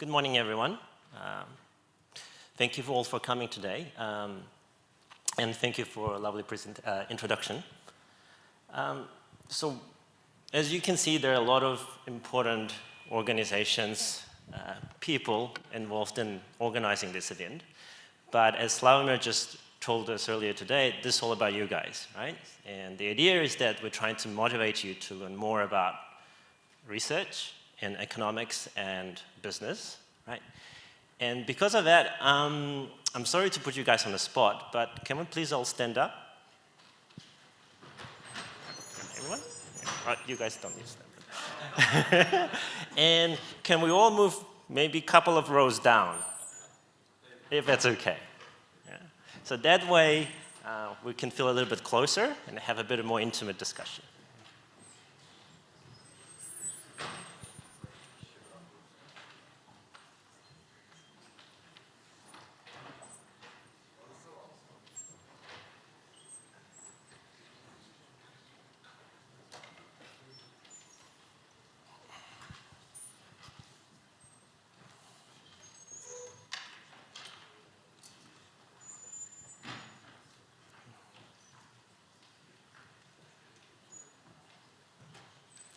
Good morning, everyone. Thank you all for coming today, and thank you for a lovely introduction. So, as you can see, there are a lot of important organizations, people involved in organizing this event. But as Slaughter just told us earlier today, this is all about you guys, right? And the idea is that we're trying to motivate you to learn more about research in economics and business, right? And because of that, I'm sorry to put you guys on the spot, but can we please all stand up? Everyone? Oh, you guys don't need to stand up. And can we all move maybe a couple of rows down, if that's okay? Yeah. So that way, we can feel a little bit closer and have a bit more intimate discussion.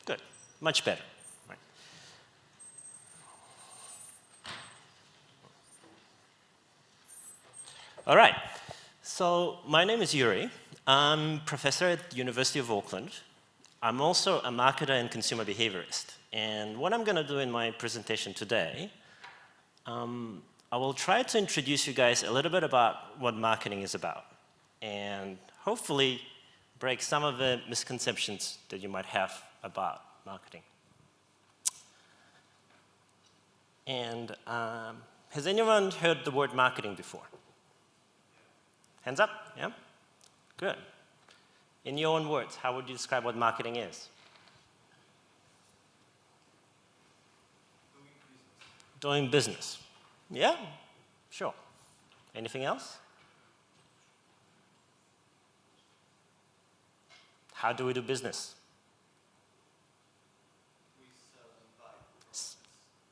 Good, much better. Right. All right, so my name is Yuri. I'm professor at the University of Auckland. I'm also a marketer and consumer behaviorist. And what I'm going to do in my presentation today, I will try to introduce you guys a little bit about what marketing is about, and hopefully break some of the misconceptions that you might have about marketing. And has anyone heard the word marketing before? Hands up? Yeah? Good. In your own words, how would you describe what marketing is? Doing business. Yeah? Sure. Anything else? How do we do business? We sell and buy products.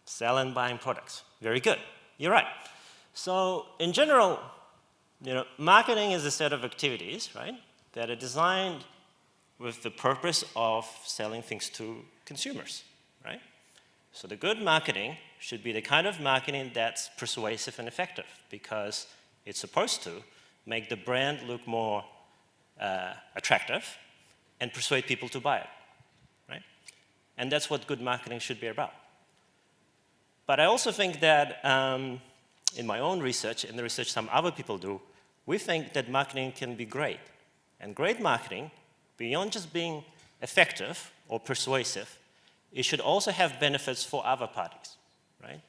Sell and buying products. Very good. You're right. So in general, marketing is a set of activities, right, that are designed with the purpose of selling things to consumers, right? So the good marketing should be the kind of marketing that's persuasive and effective, because it's supposed to make the brand look more attractive and persuade people to buy it, right? And that's what good marketing should be about. But I also think that in my own research, and the research some other people do, we think that marketing can be great. And great marketing, beyond just being effective or persuasive, it should also have benefits for other parties, right?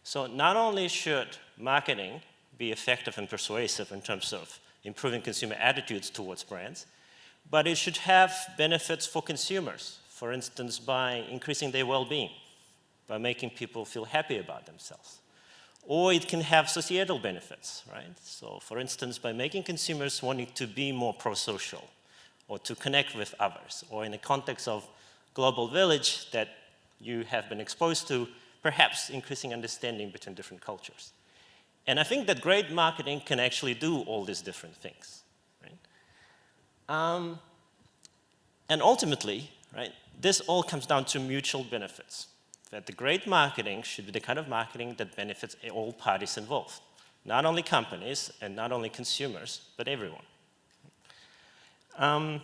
So not only should marketing be effective and persuasive in terms of improving consumer attitudes towards brands, but it should have benefits for consumers, for instance, by increasing their well-being, by making people feel happy about themselves. Or it can have societal benefits, right? So for instance, by making consumers wanting to be more pro-social, or to connect with others, or in the context of global village that you have been exposed to, perhaps increasing understanding between different cultures. And I think that great marketing can actually do all these different things, right? And ultimately, right, this all comes down to mutual benefits. That the great marketing should be the kind of marketing that benefits all parties involved. Not only companies and not only consumers, but everyone. And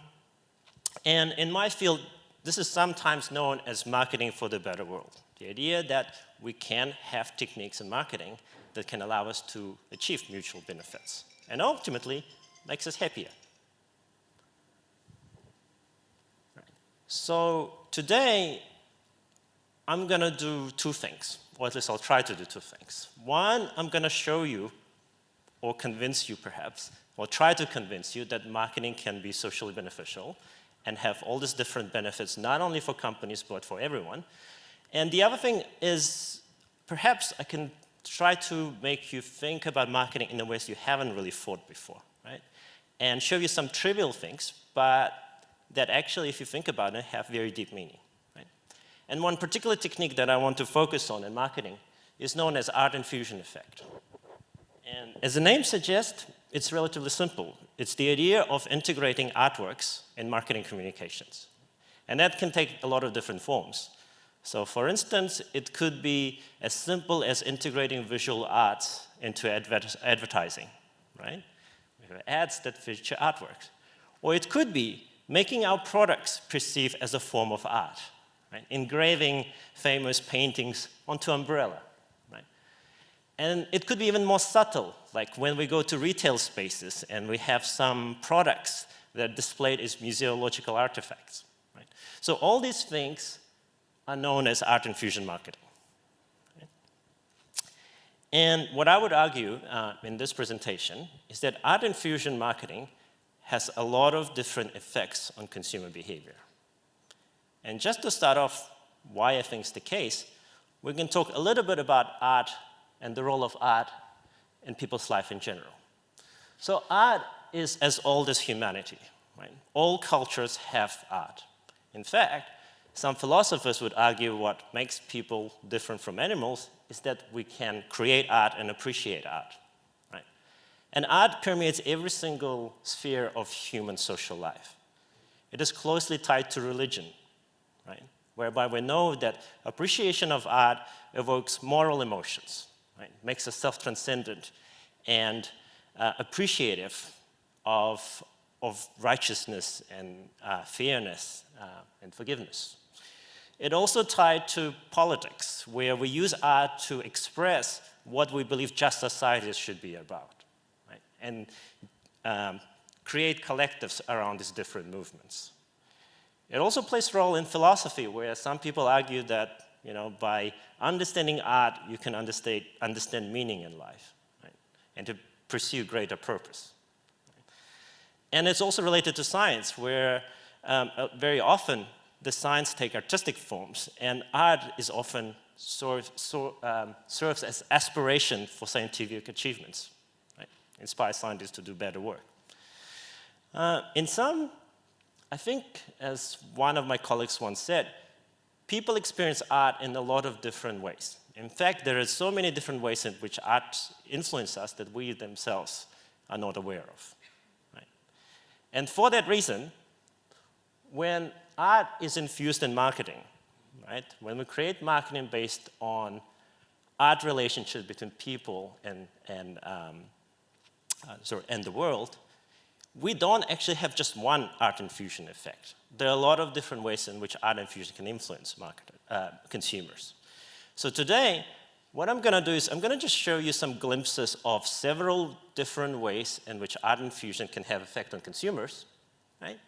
in my field, this is sometimes known as marketing for the better world. The idea that we can have techniques in marketing that can allow us to achieve mutual benefits, and ultimately makes us happier. Right. So today, I'm going to do two things, or at least I'll try to do two things. One, I'm going to show you, or convince you perhaps, or try to convince you that marketing can be socially beneficial and have all these different benefits, not only for companies, but for everyone. And the other thing is, perhaps I can try to make you think about marketing in ways you haven't really thought before, right? And show you some trivial things, but that actually, if you think about it, have very deep meaning, right? And one particular technique that I want to focus on in marketing is known as art infusion effect. And as the name suggests, it's relatively simple. It's the idea of integrating artworks in marketing communications. And that can take a lot of different forms. So for instance, it could be as simple as integrating visual arts into advertising, right? We have ads that feature artworks. Or it could be making our products perceived as a form of art, right? Engraving famous paintings onto umbrella, right? And it could be even more subtle, like when we go to retail spaces and we have some products that are displayed as museological artifacts, right? So all these things are known as art infusion marketing. Right? And what I would argue in this presentation is that art infusion marketing has a lot of different effects on consumer behavior. And just to start off why I think it's the case, we can talk a little bit about art and the role of art in people's life in general. So art is as old as humanity, right? All cultures have art. In fact, some philosophers would argue what makes people different from animals is that we can create art and appreciate art, right? And art permeates every single sphere of human social life. It is closely tied to religion, right? Whereby we know that appreciation of art evokes moral emotions, right? Makes us self-transcendent and appreciative of righteousness and fairness and forgiveness. It also tied to politics, where we use art to express what we believe just societies should be about, right? And create collectives around these different movements. It also plays a role in philosophy, where some people argue that by understanding art, you can understand meaning in life, right? And to pursue greater purpose. And it's also related to science, where very often the science take artistic forms, and art is often serves as aspiration for scientific achievements, right? Inspire scientists to do better work. In some, I think, as one of my colleagues once said, people experience art in a lot of different ways. In fact, there are so many different ways in which art influences us that we themselves are not aware of, right? And for that reason, when art is infused in marketing, right? When we create marketing based on art relationships between people and the world, we don't actually have just one art infusion effect. There are a lot of different ways in which art infusion can influence consumers. So today, what I'm going to do is I'm going to just show you some glimpses of several different ways in which art infusion can have effect on consumers, right?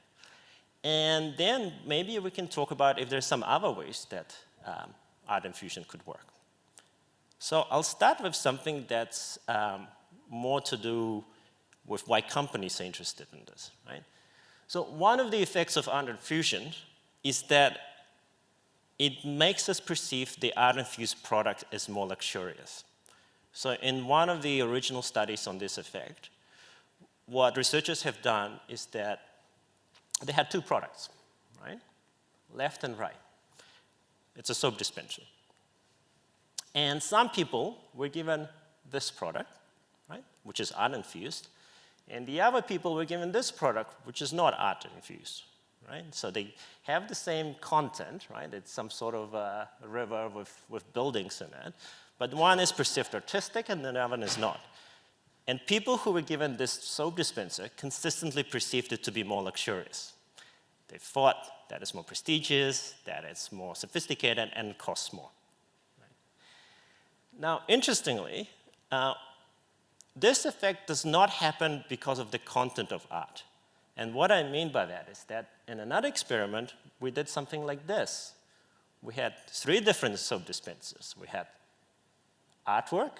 And then maybe we can talk about if there's some other ways that art infusion could work. So I'll start with something that's more to do with why companies are interested in this, right? So one of the effects of art infusion is that it makes us perceive the art-infused product as more luxurious. So in one of the original studies on this effect, what researchers have done is that they had two products, right? Left and right. It's a soap dispenser. And some people were given this product, right, which is art-infused, and the other people were given this product, which is not art-infused, right? So they have the same content, right? It's some sort of a river with buildings in it, but one is perceived artistic and the other one is not. And people who were given this soap dispenser consistently perceived it to be more luxurious. They thought that it's more prestigious, that it's more sophisticated, and costs more. Right? Now, interestingly, this effect does not happen because of the content of art. And what I mean by that is that in another experiment, we did something like this. We had 3 different soap dispensers. We had artwork,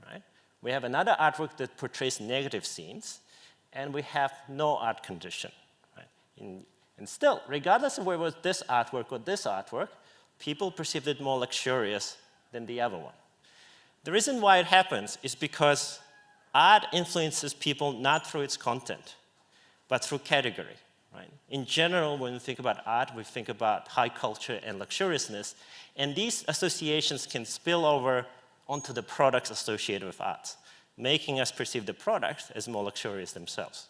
right? We have another artwork that portrays negative scenes, and we have no art condition. Right? And still, regardless of whether it was this artwork or this artwork, people perceived it more luxurious than the other one. The reason why it happens is because art influences people not through its content, but through category. Right? In general, when we think about art, we think about high culture and luxuriousness, and these associations can spill over onto the products associated with art, making us perceive the products as more luxurious themselves.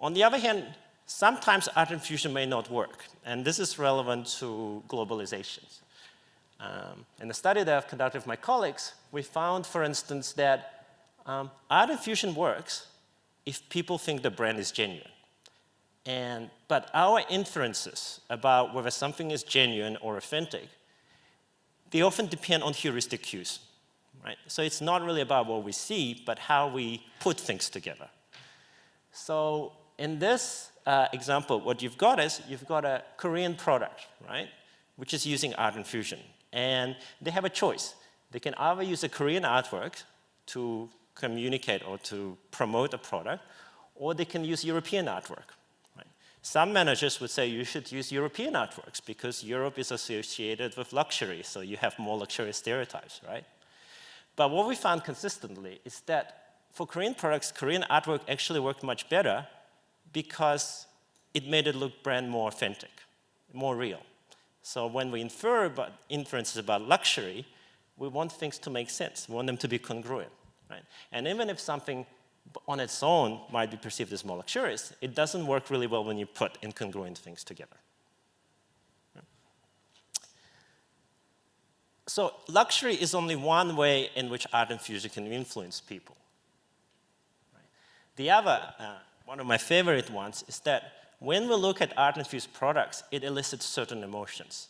On the other hand, sometimes art infusion may not work, and this is relevant to globalizations. In a study that I've conducted with my colleagues, we found, for instance, that art infusion works if people think the brand is genuine. But our inferences about whether something is genuine or authentic, they often depend on heuristic cues, right? So it's not really about what we see, but how we put things together. So in this example, what you've got is you've got a Korean product, right, which is using art infusion. And they have a choice. They can either use a Korean artwork to communicate or to promote a product, or they can use European artwork. Right? Some managers would say you should use European artworks because Europe is associated with luxury, so you have more luxurious stereotypes, right? But what we found consistently is that for Korean products, Korean artwork actually worked much better because it made it look brand more authentic, more real. So when we infer inferences about luxury, we want things to make sense. We want them to be congruent, right? And even if something on its own might be perceived as more luxurious, it doesn't work really well when you put incongruent things together. So luxury is only one way in which art infusion can influence people. The other, one of my favorite ones, is that when we look at art-infused products, it elicits certain emotions.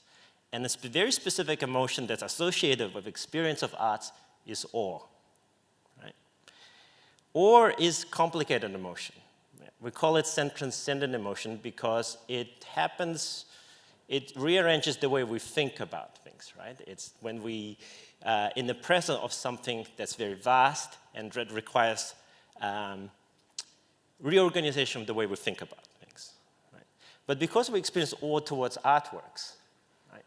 And a very specific emotion that's associated with experience of art is awe. Right? Awe is complicated emotion. We call it transcendent emotion because it rearranges the way we think about things, right? It's when we, in the presence of something that's very vast and that requires reorganization of the way we think about things. Right? But because we experience awe towards artworks, right,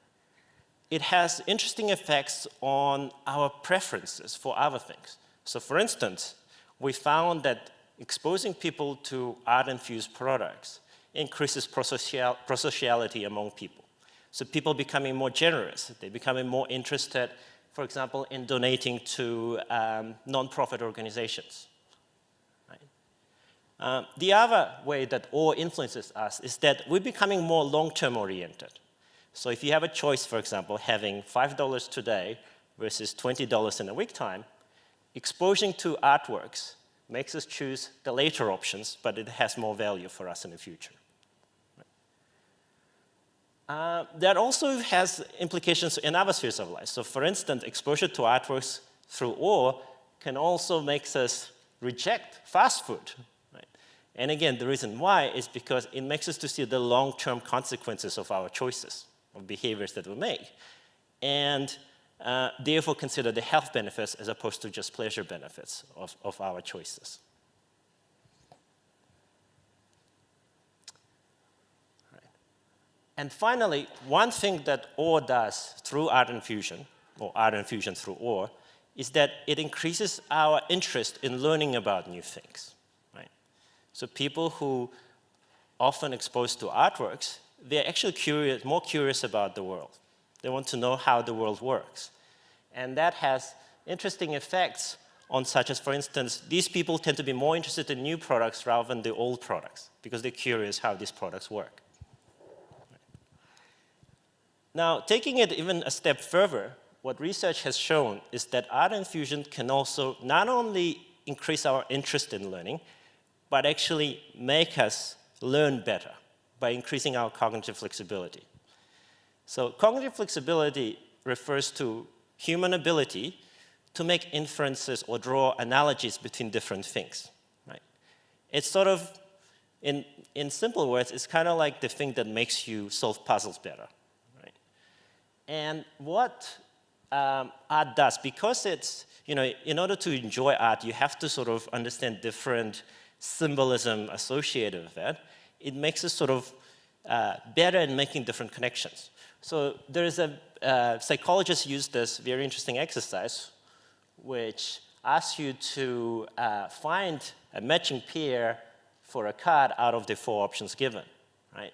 it has interesting effects on our preferences for other things. So for instance, we found that exposing people to art-infused products increases prosociality among people. So people becoming more generous, they're becoming more interested, for example, in donating to non-profit organizations. The other way that awe influences us is that we're becoming more long-term oriented. So if you have a choice, for example, having $5 today versus $20 in a week time, exposing to artworks makes us choose the later options, but it has more value for us in the future. That also has implications in other spheres of life. So for instance, exposure to artworks through awe can also make us reject fast food. And again, the reason why is because it makes us to see the long-term consequences of our choices, of behaviors that we make, and therefore consider the health benefits as opposed to just pleasure benefits of our choices. Right. And finally, one thing that awe does through art infusion, or art infusion through awe, is that it increases our interest in learning about new things. So people who often exposed to artworks, they're actually more curious about the world. They want to know how the world works. And that has interesting effects on such as, for instance, these people tend to be more interested in new products rather than the old products because they're curious how these products work. Now, taking it even a step further, what research has shown is that art infusion can also not only increase our interest in learning, but actually make us learn better by increasing our cognitive flexibility. So cognitive flexibility refers to human ability to make inferences or draw analogies between different things. Right? It's sort of, in simple words, it's kind of like the thing that makes you solve puzzles better. Right? And what art does, because it's, in order to enjoy art, you have to sort of understand different symbolism associated with that, it makes us sort of better in making different connections. So there is a psychologist used this very interesting exercise which asks you to find a matching pair for a card out of the 4 options given, right?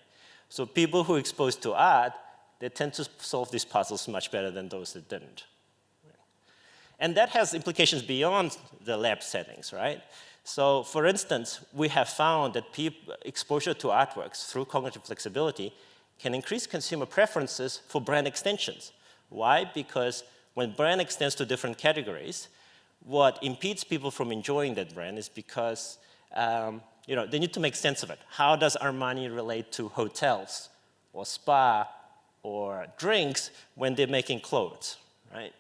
So people who are exposed to art they tend to solve these puzzles much better than those that didn't. And that has implications beyond the lab settings, right? So for instance, we have found that exposure to artworks through cognitive flexibility can increase consumer preferences for brand extensions. Why? Because when brand extends to different categories, what impedes people from enjoying that brand is because they need to make sense of it. How does Armani relate to hotels or spa or drinks when they're making clothes, right?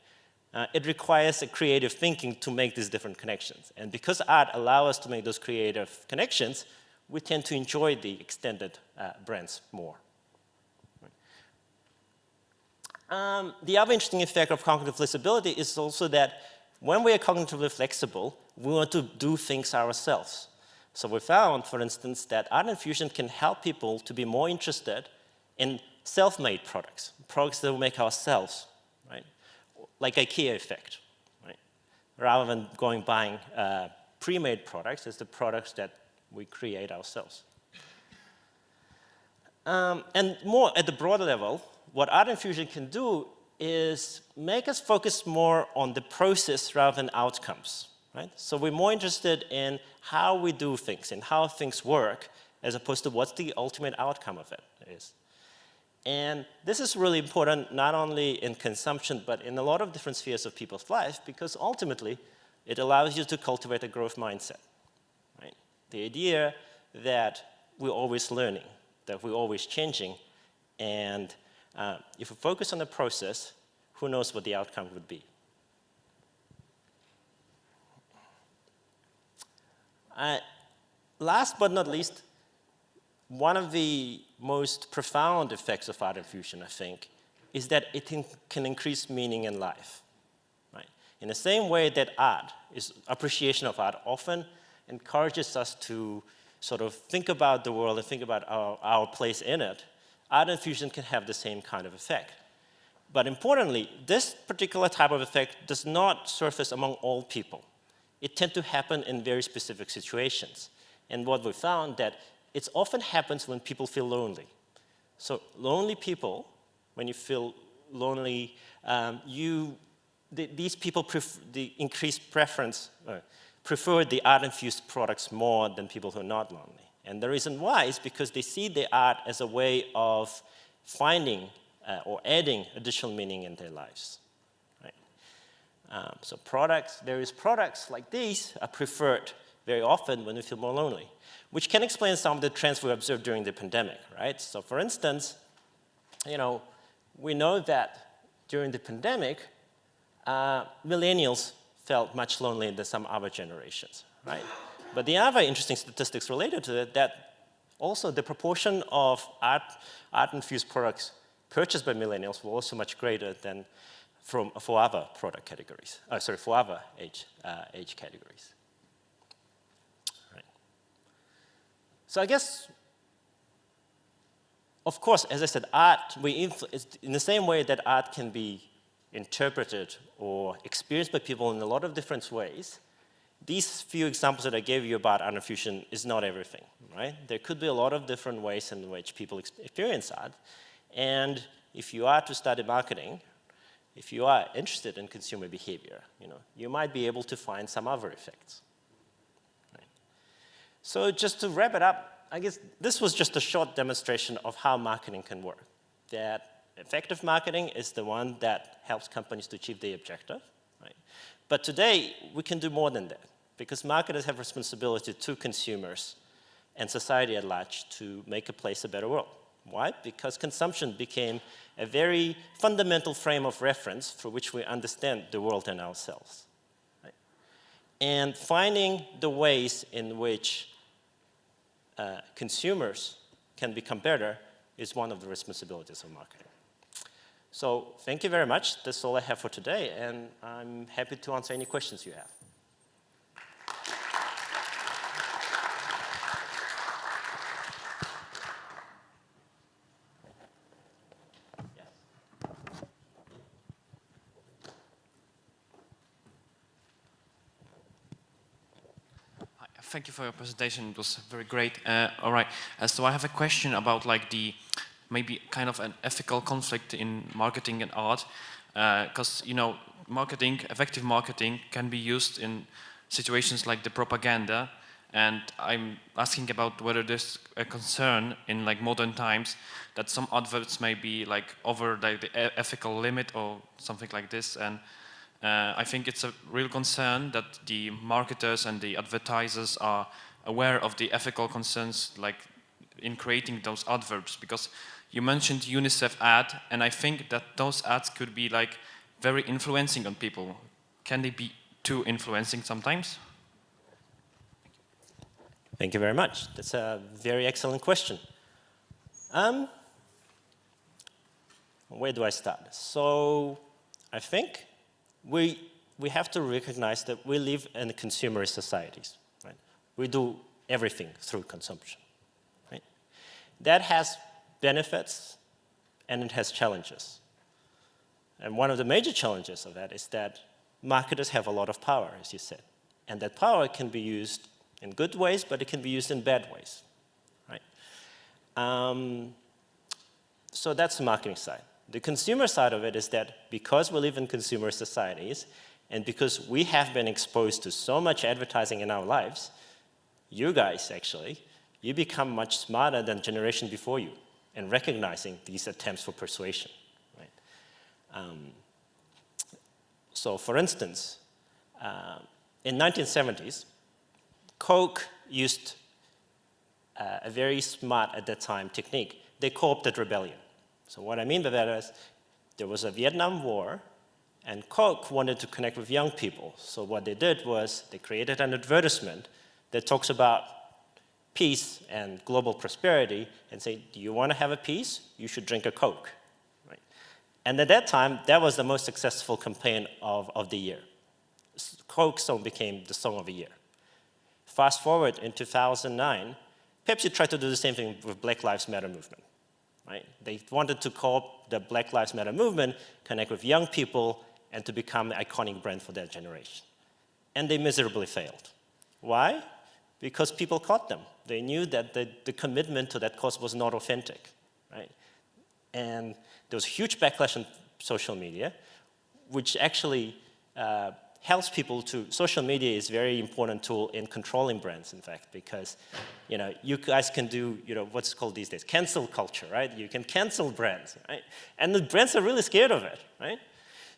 It requires a creative thinking to make these different connections. And because art allows us to make those creative connections, we tend to enjoy the extended brands more. The other interesting effect of cognitive flexibility is also that when we are cognitively flexible, we want to do things ourselves. So we found, for instance, that art infusion can help people to be more interested in self-made products, products that we make ourselves, right? Like IKEA effect, right? Rather than buying pre-made products, it's the products that we create ourselves. And more at the broader level, what art infusion can do is make us focus more on the process rather than outcomes, right? So we're more interested in how we do things and how things work as opposed to what's the ultimate outcome of it is. And this is really important not only in consumption, but in a lot of different spheres of people's life, because ultimately, it allows you to cultivate a growth mindset, right? The idea that we're always learning, that we're always changing, and if we focus on the process, who knows what the outcome would be. Last but not least, one of the most profound effects of art infusion, I think, is that it can increase meaning in life, right? In the same way that appreciation of art often encourages us to sort of think about the world and think about our place in it, art infusion can have the same kind of effect. But importantly, this particular type of effect does not surface among all people. It tends to happen in very specific situations. And what we found that it often happens when people feel lonely. So lonely people, when you feel lonely, these people prefer the art-infused products more than people who are not lonely. And the reason why is because they see the art as a way of finding or adding additional meaning in their lives. Right? So various products like these are preferred very often when we feel more lonely, which can explain some of the trends we observed during the pandemic, right? So for instance, we know that during the pandemic, millennials felt much lonelier than some other generations, right? But the other interesting statistics related to it, that also the proportion of art-infused products purchased by millennials were also much greater than for other product categories, for other age categories. Right. So I guess, of course, as I said, in the same way that art can be interpreted or experienced by people in a lot of different ways, these few examples that I gave you about art infusion is not everything, right? There could be a lot of different ways in which people experience art. And if you are to study marketing, if you are interested in consumer behavior, you might be able to find some other effects. Right? So just to wrap it up, I guess this was just a short demonstration of how marketing can work. That effective marketing is the one that helps companies to achieve their objective. Right? But today, we can do more than that, because marketers have responsibility to consumers and society at large to make a place a better world. Why? Because consumption became a very fundamental frame of reference through which we understand the world and ourselves. Right? And finding the ways in which consumers can become better is one of the responsibilities of marketing. So thank you very much. That's all I have for today, and I'm happy to answer any questions you have. Thank you for your presentation. It was very great. All right. So I have a question about the maybe kind of an ethical conflict in marketing and art, because effective marketing can be used in situations like the propaganda, and I'm asking about whether there's a concern in like modern times that some adverts may be like over like the ethical limit or something like this, and I think it's a real concern that the marketers and the advertisers are aware of the ethical concerns like in creating those adverts, because you mentioned UNICEF ad, and I think that those ads could be like very influencing on people. Can they be too influencing sometimes? Thank you very much. That's a very excellent question. Where do I start? So I think we have to recognize that we live in consumerist societies. Right? We do everything through consumption. Right? That has benefits and it has challenges. And one of the major challenges of that is that marketers have a lot of power, as you said. And that power can be used in good ways, but it can be used in bad ways. Right? So that's the marketing side. The consumer side of it is that because we live in consumer societies, and because we have been exposed to so much advertising in our lives, you guys actually, you become much smarter than the generation before you in recognizing these attempts for persuasion. Right? So for instance, in 1970s, Coke used a very smart, at that time, technique. They co-opted rebellion. So what I mean by that is there was a Vietnam War, and Coke wanted to connect with young people. So what they did was they created an advertisement that talks about peace and global prosperity and say, do you want to have a peace? You should drink a Coke. Right? And at that time, that was the most successful campaign of the year. Coke song became the song of the year. Fast forward in 2009, Pepsi tried to do the same thing with Black Lives Matter movement. Right? They wanted to co-opt the Black Lives Matter movement, connect with young people, and to become the iconic brand for their generation. And they miserably failed. Why? Because people caught them. They knew that the commitment to that cause was not authentic. Right? And there was a huge backlash on social media, which actually helps people to, social media is a very important tool in controlling brands, in fact, because you guys can do what's called these days, cancel culture, right? You can cancel brands, right? And the brands are really scared of it, right?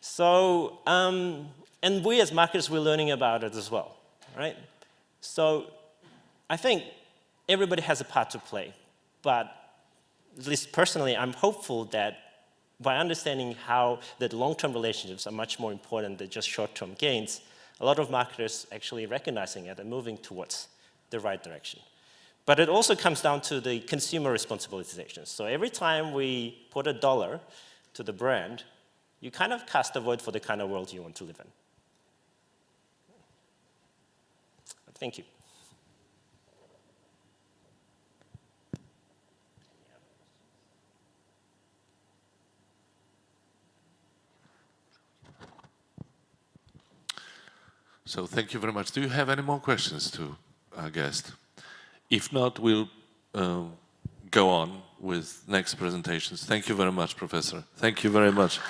So, and we as marketers, we're learning about it as well, right? So I think everybody has a part to play, but at least personally, I'm hopeful that by understanding how that long-term relationships are much more important than just short-term gains, a lot of marketers actually recognizing it and moving towards the right direction. But it also comes down to the consumer responsibilization. So every time we put $1 to the brand, you kind of cast a vote for the kind of world you want to live in. Thank you. So thank you very much. Do you have any more questions to our guest? If not, we'll go on with next presentations. Thank you very much, Professor. Thank you very much.